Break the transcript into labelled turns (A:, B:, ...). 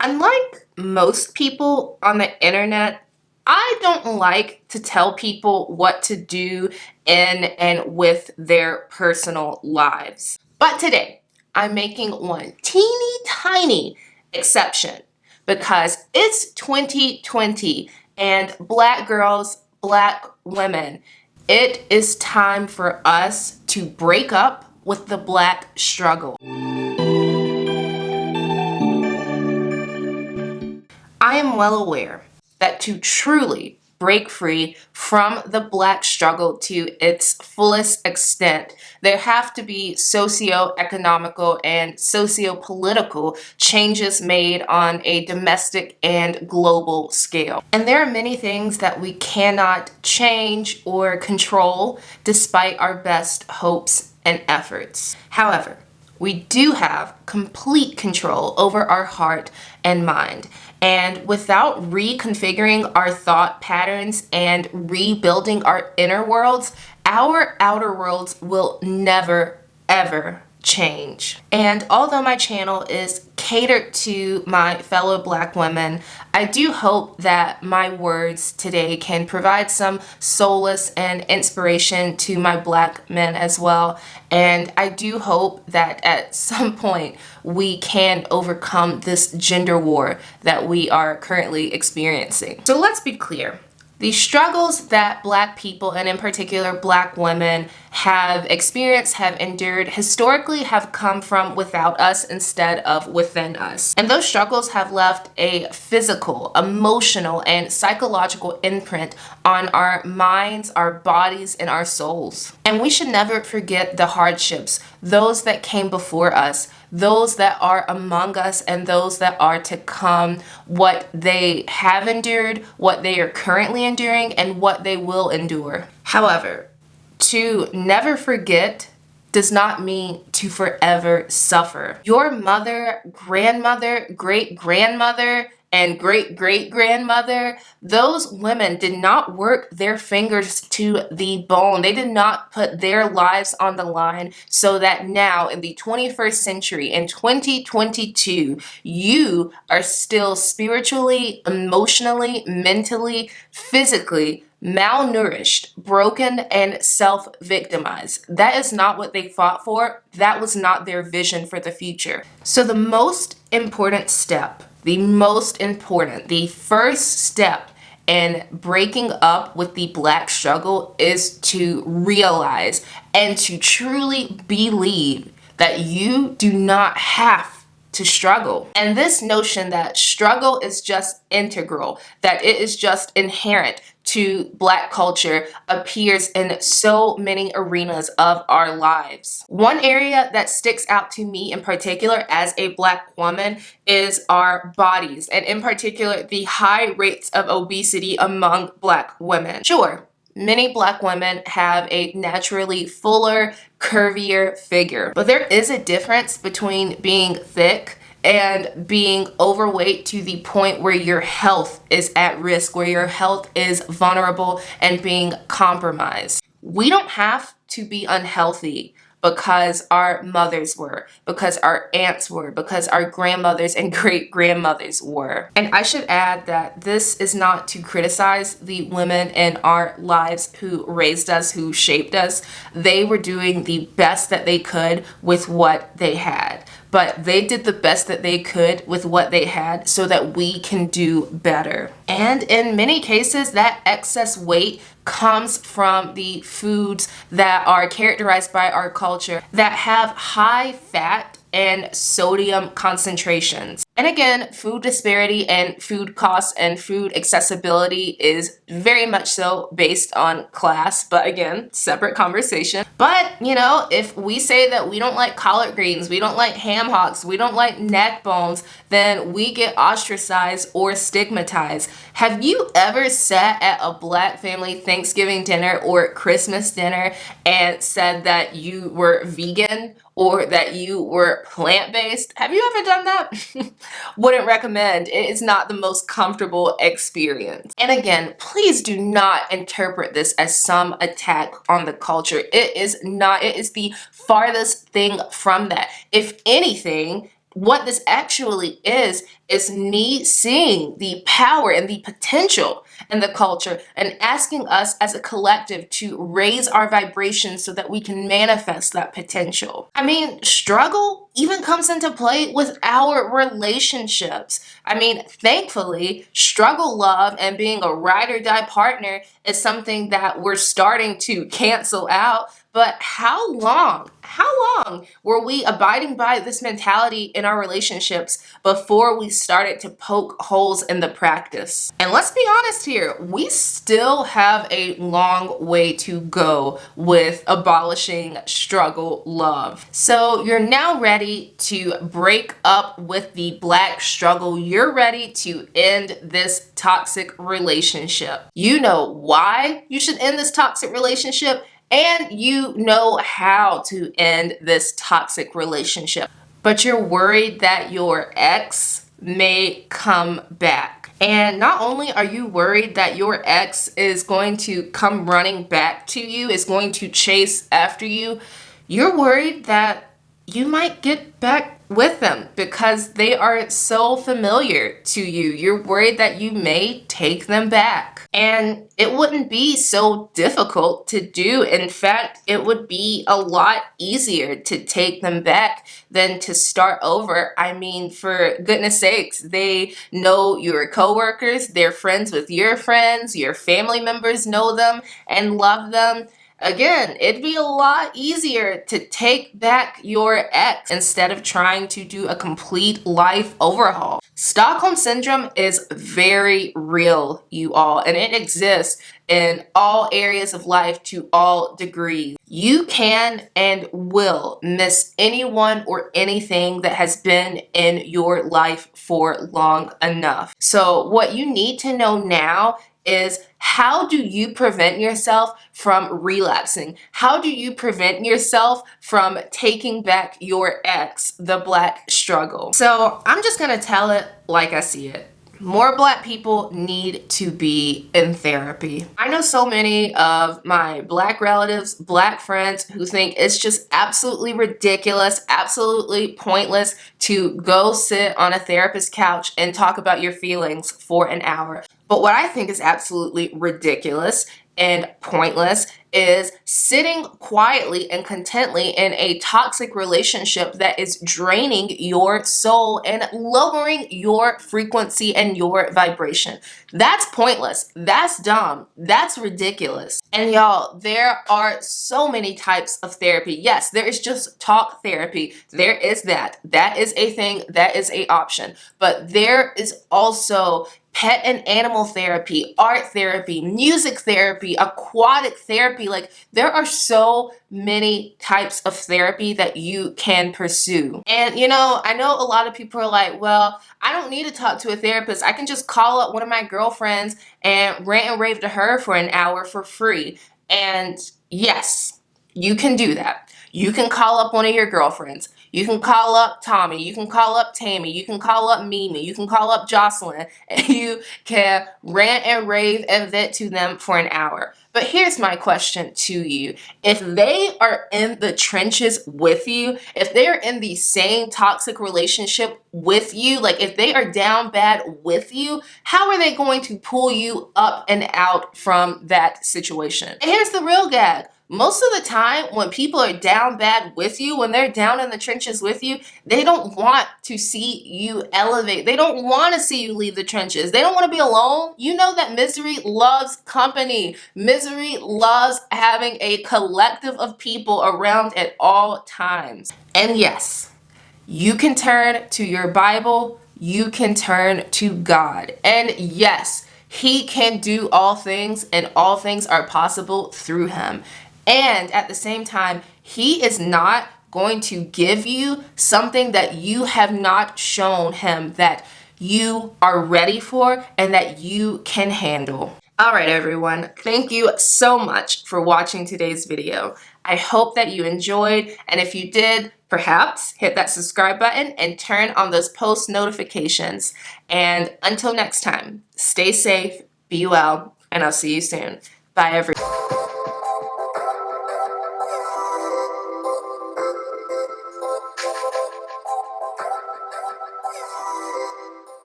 A: Unlike most people on the internet, I don't like to tell people what to do in and with their personal lives. But today, I'm making one teeny tiny exception because it's 2020 and Black girls, Black women, it is time for us to break up with the Black struggle. I am well aware that to truly break free from the Black struggle to its fullest extent, there have to be socio-economical and socio-political changes made on a domestic and global scale. And there are many things that we cannot change or control despite our best hopes and efforts. However, we do have complete control over our heart and mind. And without reconfiguring our thought patterns and rebuilding our inner worlds, our outer worlds will never, ever change. And although my channel is catered to my fellow Black women, I do hope that my words today can provide some solace and inspiration to my Black men as well. And I do hope that at some point we can overcome this gender war that we are currently experiencing. So let's be clear. The struggles that Black people, and in particular Black women, have experienced, have endured, historically have come from without us instead of within us. And those struggles have left a physical, emotional, and psychological imprint on our minds, our bodies, and our souls. And we should never forget the hardships, those that came before us, those that are among us, and those that are to come, what they have endured, what they are currently enduring, and what they will endure. However, to never forget does not mean to forever suffer. Your mother, grandmother, great-grandmother, and great-great-grandmother, those women did not work their fingers to the bone. They did not put their lives on the line so that now in the 21st century, in 2022, you are still spiritually, emotionally, mentally, physically malnourished, broken, and self-victimized. That is not what they fought for. That was not their vision for the future. So the most important step, the first step in breaking up with the Black struggle is to realize and to truly believe that you do not have to struggle. And this notion that struggle is just integral, that it is just inherent to Black culture, appears in so many arenas of our lives. One area that sticks out to me in particular as a Black woman is our bodies, and in particular the high rates of obesity among Black women. Sure, many Black women have a naturally fuller, curvier figure, but there is a difference between being thick and being overweight to the point where your health is at risk, where your health is vulnerable and being compromised. We don't have to be unhealthy because our mothers were, because our aunts were, because our grandmothers and great-grandmothers were. And I should add that this is not to criticize the women in our lives who raised us, who shaped us. They were doing the best that they could with what they had. But they did the best that they could with what they had so that we can do better. And in many cases, that excess weight comes from the foods that are characterized by our culture that have high fat and sodium concentrations. And again, food disparity and food costs and food accessibility is very much so based on class, but again, separate conversation. But, you know, if we say that we don't like collard greens, we don't like ham hocks, we don't like neck bones, then we get ostracized or stigmatized. Have you ever sat at a Black family Thanksgiving dinner or Christmas dinner and said that you were vegan or that you were plant-based? Have you ever done that? Wouldn't recommend. It is not the most comfortable experience. And again, please do not interpret this as some attack on the culture. It is not. It is the farthest thing from that. If anything, what this actually is me seeing the power and the potential in the culture and asking us as a collective to raise our vibration so that we can manifest that potential. I mean, struggle even comes into play with our relationships. I mean, thankfully, struggle love and being a ride or die partner is something that we're starting to cancel out. But how long were we abiding by this mentality in our relationships before we started to poke holes in the practice? And let's be honest here, we still have a long way to go with abolishing struggle love. So you're now ready to break up with the Black struggle. You're ready to end this toxic relationship. You know why you should end this toxic relationship, and you know how to end this toxic relationship. But you're worried that your ex may come back. And not only are you worried that your ex is going to come running back to you, is going to chase after you, you're worried that you might get back with them because they are so familiar to you. You're worried that you may take them back. And it wouldn't be so difficult to do. In fact, it would be a lot easier to take them back than to start over. I mean, for goodness sakes, they know your coworkers, they're friends with your friends, your family members know them and love them. Again, it'd be a lot easier to take back your ex instead of trying to do a complete life overhaul. Stockholm Syndrome is very real, you all, and it exists in all areas of life to all degrees. You can and will miss anyone or anything that has been in your life for long enough. So what you need to know now is, how do you prevent yourself from relapsing? How do you prevent yourself from taking back your ex, the Black struggle? So I'm just gonna tell it like I see it. More Black people need to be in therapy. I know so many of my Black relatives, Black friends who think it's just absolutely ridiculous, absolutely pointless to go sit on a therapist's couch and talk about your feelings for an hour. But what I think is absolutely ridiculous and pointless is sitting quietly and contently in a toxic relationship that is draining your soul and lowering your frequency and your vibration. That's pointless. That's dumb. That's ridiculous. And y'all, there are so many types of therapy. Yes, there is just talk therapy. There is that. That is a thing. That is an option. But there is also pet and animal therapy, art therapy, music therapy, aquatic therapy. Like, there are so many types of therapy that you can pursue. And you know, I know a lot of people are like, well, I don't need to talk to a therapist. I can just call up one of my girlfriends and rant and rave to her for an hour for free. And yes, you can do that. You can call up one of your girlfriends. You can call up Tommy. You can call up Tammy. You can call up Mimi. You can call up Jocelyn. And you can rant and rave and vent to them for an hour. But here's my question to you. If they are in the trenches with you, if they're in the same toxic relationship with you, like if they are down bad with you, how are they going to pull you up and out from that situation? And here's the real gag. Most of the time when people are down bad with you, when they're down in the trenches with you, they don't want to see you elevate. They don't want to see you leave the trenches. They don't want to be alone. You know that misery loves company. Misery loves having a collective of people around at all times. And yes, you can turn to your Bible. You can turn to God. And yes, He can do all things, and all things are possible through Him. And at the same time, He is not going to give you something that you have not shown Him that you are ready for and that you can handle. All right, everyone. Thank you so much for watching today's video. I hope that you enjoyed. And if you did, perhaps hit that subscribe button and turn on those post notifications. And until next time, stay safe, be well, and I'll see you soon. Bye, everyone.